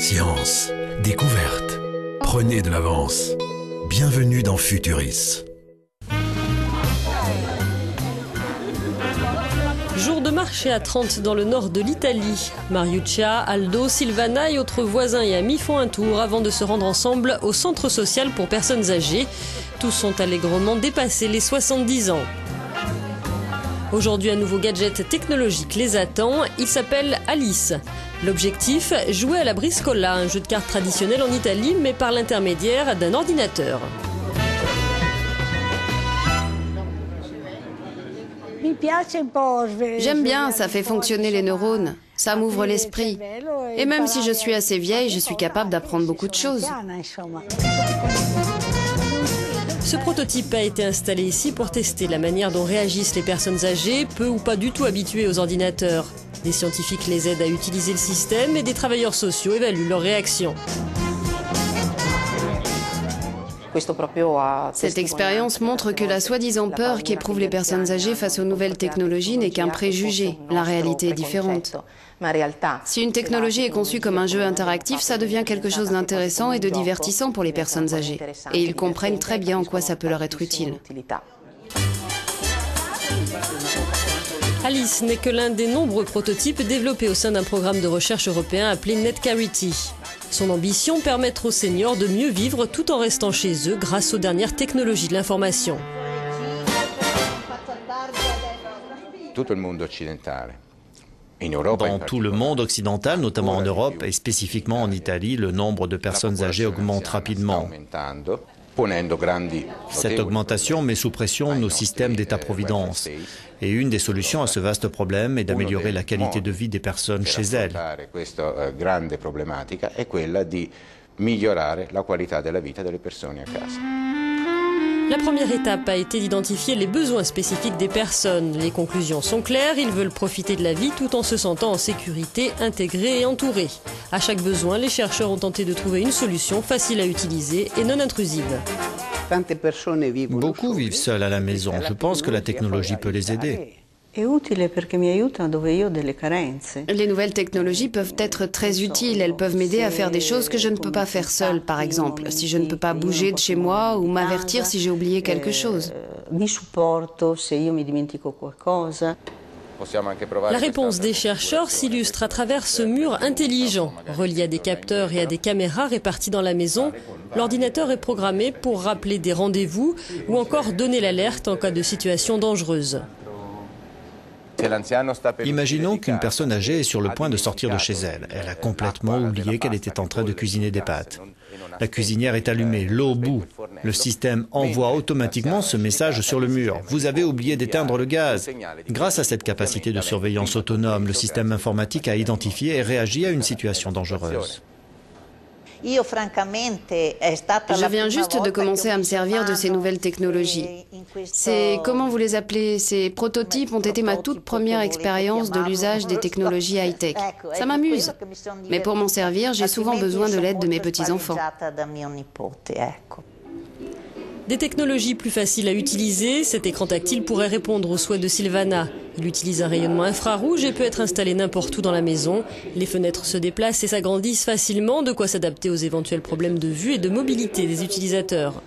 Science, découverte, prenez de l'avance. Bienvenue dans Futuris. Jour de marché à 30 dans le nord de l'Italie. Mariuccia, Aldo, Silvana et autres voisins et amis font un tour avant de se rendre ensemble au centre social pour personnes âgées. Tous ont allègrement dépassé les 70 ans. Aujourd'hui, un nouveau gadget technologique les attend. Il s'appelle Alice. L'objectif, jouer à la briscola, un jeu de cartes traditionnel en Italie, mais par l'intermédiaire d'un ordinateur. J'aime bien, ça fait fonctionner les neurones, ça m'ouvre l'esprit. Et même si je suis assez vieille, je suis capable d'apprendre beaucoup de choses. Ce prototype a été installé ici pour tester la manière dont réagissent les personnes âgées, peu ou pas du tout habituées aux ordinateurs. Des scientifiques les aident à utiliser le système et des travailleurs sociaux évaluent leurs réactions. Cette expérience montre que la soi-disant peur qu'éprouvent les personnes âgées face aux nouvelles technologies n'est qu'un préjugé. La réalité est différente. Si une technologie est conçue comme un jeu interactif, ça devient quelque chose d'intéressant et de divertissant pour les personnes âgées. Et ils comprennent très bien en quoi ça peut leur être utile. Alice n'est que l'un des nombreux prototypes développés au sein d'un programme de recherche européen appelé NetCarity. Son ambition, permettre aux seniors de mieux vivre tout en restant chez eux grâce aux dernières technologies de l'information. Dans tout le monde occidental, notamment en Europe et spécifiquement en Italie, le nombre de personnes âgées augmente rapidement. Cette augmentation met sous pression nos systèmes d'État-providence. Et une des solutions à ce vaste problème est d'améliorer la qualité de vie des personnes chez elles. La première étape a été d'identifier les besoins spécifiques des personnes. Les conclusions sont claires, ils veulent profiter de la vie tout en se sentant en sécurité, intégrés et entourés. À chaque besoin, les chercheurs ont tenté de trouver une solution facile à utiliser et non intrusive. Beaucoup vivent seuls à la maison. Je pense que la technologie peut les aider. Les nouvelles technologies peuvent être très utiles. Elles peuvent m'aider à faire des choses que je ne peux pas faire seule, par exemple, si je ne peux pas bouger de chez moi ou m'avertir si j'ai oublié quelque chose. La réponse des chercheurs s'illustre à travers ce mur intelligent. Relié à des capteurs et à des caméras répartis dans la maison, l'ordinateur est programmé pour rappeler des rendez-vous ou encore donner l'alerte en cas de situation dangereuse. Imaginons qu'une personne âgée est sur le point de sortir de chez elle. Elle a complètement oublié qu'elle était en train de cuisiner des pâtes. La cuisinière est allumée, l'eau bout. Le système envoie automatiquement ce message sur le mur. Vous avez oublié d'éteindre le gaz. Grâce à cette capacité de surveillance autonome, le système informatique a identifié et réagi à une situation dangereuse. Je viens juste de commencer à me servir de ces nouvelles technologies. Comment vous les appelez? Ces prototypes ont été ma toute première expérience de l'usage des technologies high-tech. Ça m'amuse. Mais pour m'en servir, j'ai souvent besoin de l'aide de mes petits-enfants. Des technologies plus faciles à utiliser, cet écran tactile pourrait répondre aux souhaits de Silvana. Il utilise un rayonnement infrarouge et peut être installé n'importe où dans la maison. Les fenêtres se déplacent et s'agrandissent facilement, de quoi s'adapter aux éventuels problèmes de vue et de mobilité des utilisateurs.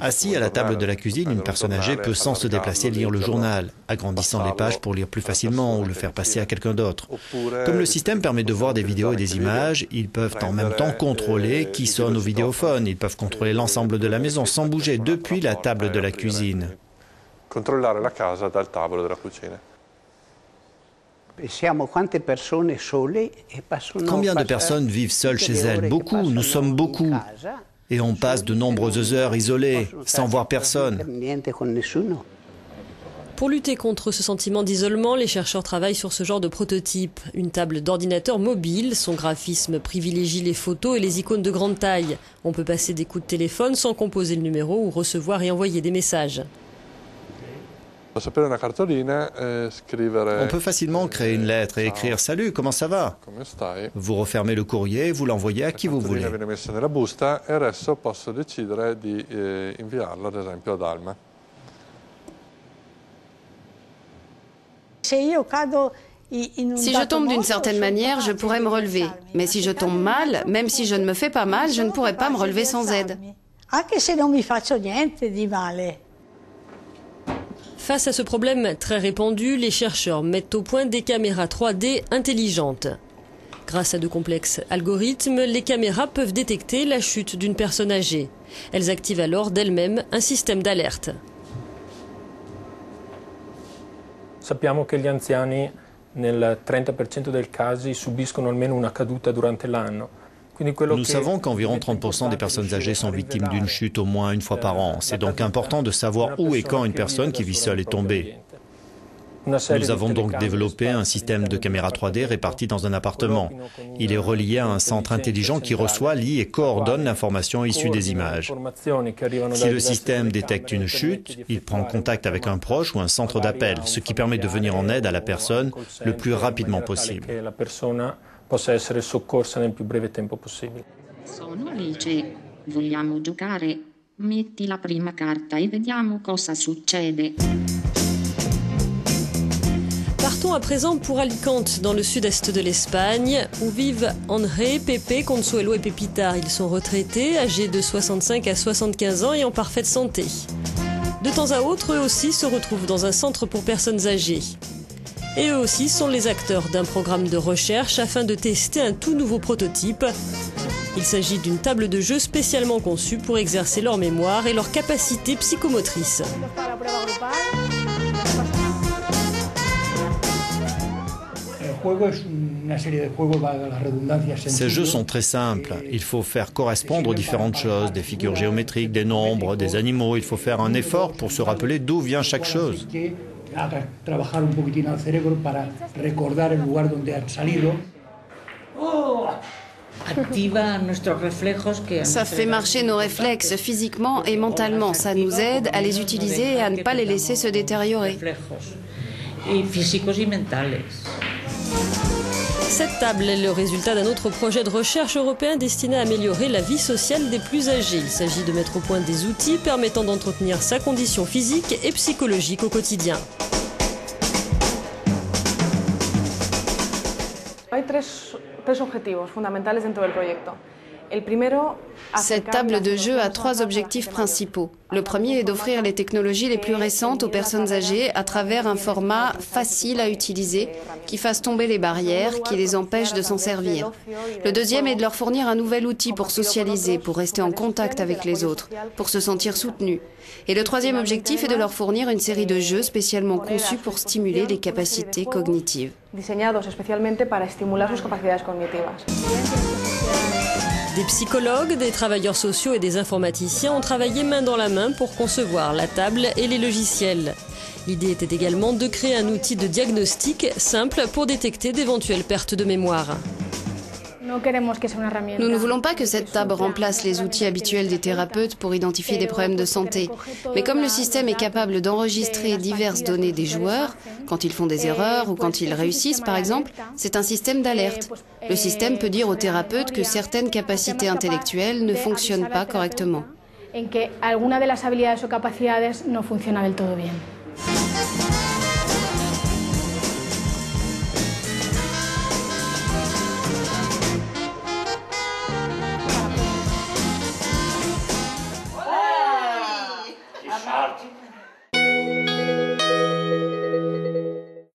Assis à la table de la cuisine, une personne âgée peut sans se déplacer lire le journal, agrandissant les pages pour lire plus facilement ou le faire passer à quelqu'un d'autre. Comme le système permet de voir des vidéos et des images, ils peuvent en même temps contrôler qui sonne au vidéophone. Ils peuvent contrôler l'ensemble de la maison sans bouger depuis la table de la cuisine. Combien de personnes vivent seules chez elles? Beaucoup, nous sommes beaucoup. Et on passe de nombreuses heures isolés, sans voir personne. Pour lutter contre ce sentiment d'isolement, les chercheurs travaillent sur ce genre de prototype. Une table d'ordinateur mobile, son graphisme privilégie les photos et les icônes de grande taille. On peut passer des coups de téléphone sans composer le numéro ou recevoir et envoyer des messages. On peut facilement créer une lettre et écrire « Salut, comment ça va ?» Vous refermez le courrier et vous l'envoyez à qui vous voulez. Si je tombe d'une certaine manière, je pourrais me relever. Mais si je tombe mal, même si je ne me fais pas mal, je ne pourrais pas me relever sans aide. Face à ce problème très répandu, les chercheurs mettent au point des caméras 3D intelligentes. Grâce à de complexes algorithmes, les caméras peuvent détecter la chute d'une personne âgée. Elles activent alors d'elles-mêmes un système d'alerte. Sappiamo che gli anziani nel 30% dei casi subiscono almeno una caduta durante l'anno. Nous savons qu'environ 30% des personnes âgées sont victimes d'une chute au moins une fois par an. C'est donc important de savoir où et quand une personne qui vit seule est tombée. Nous avons donc développé un système de caméras 3D réparti dans un appartement. Il est relié à un centre intelligent qui reçoit, lit et coordonne l'information issue des images. Si le système détecte une chute, il prend contact avec un proche ou un centre d'appel, ce qui permet de venir en aide à la personne le plus rapidement possible. Possa essere soccorsa nel più breve tempo possibile. Sono Alice. Vogliamo giocare? Metti la prima carta e vediamo cosa succede. Partons à présent pour Alicante, dans le sud-est de l'Espagne, où vivent André, Pepe, Consuelo et Pepita. Ils sont retraités, âgés de 65 à 75 ans et en parfaite santé. De temps à autre, eux aussi se retrouvent dans un centre pour personnes âgées. Et eux aussi sont les acteurs d'un programme de recherche afin de tester un tout nouveau prototype. Il s'agit d'une table de jeu spécialement conçue pour exercer leur mémoire et leur capacité psychomotrice. Ces jeux sont très simples. Il faut faire correspondre différentes choses, des figures géométriques, des nombres, des animaux. Il faut faire un effort pour se rappeler d'où vient chaque chose. Ça fait marcher nos réflexes physiquement et mentalement. Ça nous aide à les utiliser et à ne pas les laisser se détériorer. Cette table est le résultat d'un autre projet de recherche européen destiné à améliorer la vie sociale des plus âgés. Il s'agit de mettre au point des outils permettant d'entretenir sa condition physique et psychologique au quotidien. Hay tres objetivos fundamentales dentro del proyecto. Cette table de jeu a 3 objectifs principaux. Le premier est d'offrir les technologies les plus récentes aux personnes âgées à travers un format facile à utiliser, qui fasse tomber les barrières, qui les empêche de s'en servir. Le deuxième est de leur fournir un nouvel outil pour socialiser, pour rester en contact avec les autres, pour se sentir soutenus. Et le troisième objectif est de leur fournir une série de jeux spécialement conçus pour stimuler les capacités cognitives. Des psychologues, des travailleurs sociaux et des informaticiens ont travaillé main dans la main pour concevoir la table et les logiciels. L'idée était également de créer un outil de diagnostic simple pour détecter d'éventuelles pertes de mémoire. Nous ne voulons pas que cette table remplace les outils habituels des thérapeutes pour identifier des problèmes de santé. Mais comme le système est capable d'enregistrer diverses données des joueurs, quand ils font des erreurs ou quand ils réussissent par exemple, c'est un système d'alerte. Le système peut dire aux thérapeutes que certaines capacités intellectuelles ne fonctionnent pas correctement.